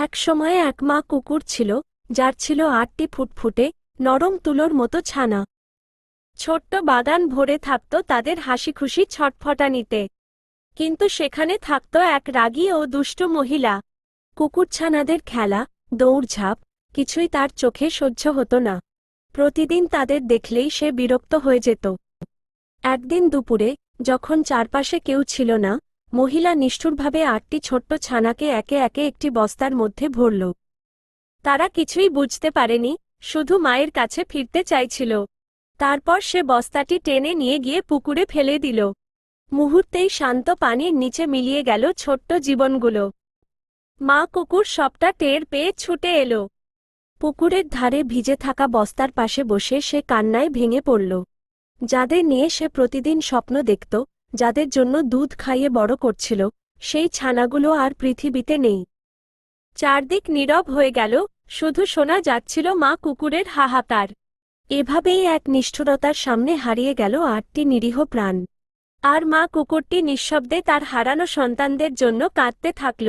এক সময়ে এক মা কুকুর ছিল, যার ছিল ৮টি ফুটফুটে নরম তুলোর মতো ছানা। ছোট্ট বাগান ভরে থাকত তাদের হাসিখুশি ছটফটানিতে। কিন্তু সেখানে থাকত এক রাগী ও দুষ্ট মহিলা। কুকুরছানাদের খেলা, দৌড়ঝাঁপ কিছুই তার চোখে সহ্য হতো না। প্রতিদিন তাদের দেখলেই সে বিরক্ত হয়ে যেত। একদিন দুপুরে, যখন চারপাশে কেউ ছিল না, মহিলা নিষ্ঠুরভাবে ৮টি ছোট্ট ছানাকে একে একে একটি বস্তার মধ্যে ভরল। তারা কিছুই বুঝতে পারেনি, শুধু মায়ের কাছে ফিরতে চাইছিল। তারপর সে বস্তাটি টেনে নিয়ে গিয়ে পুকুরে ফেলে দিল। মুহূর্তেই শান্ত পানির নিচে মিলিয়ে গেল ছোট্ট জীবনগুলো। মা কুকুর সবটা টের পেয়ে ছুটে এলো। পুকুরের ধারে ভিজে থাকা বস্তার পাশে বসে সে কান্নায় ভেঙে পড়ল। যাদের নিয়ে সে প্রতিদিন স্বপ্ন দেখত, যাদের জন্য দুধ খাইয়ে বড় করছিল, সেই ছানাগুলো আর পৃথিবীতে নেই। চারদিক নীরব হয়ে গেল, শুধু শোনা যাচ্ছিল মা কুকুরের হাহাকার। এভাবেই এক নিষ্ঠুরতার সামনে হারিয়ে গেল ৮টি নিরীহ প্রাণ। আর মা কুকুরটি নিঃশব্দে তার হারানো সন্তানদের জন্য কাঁদতে থাকল।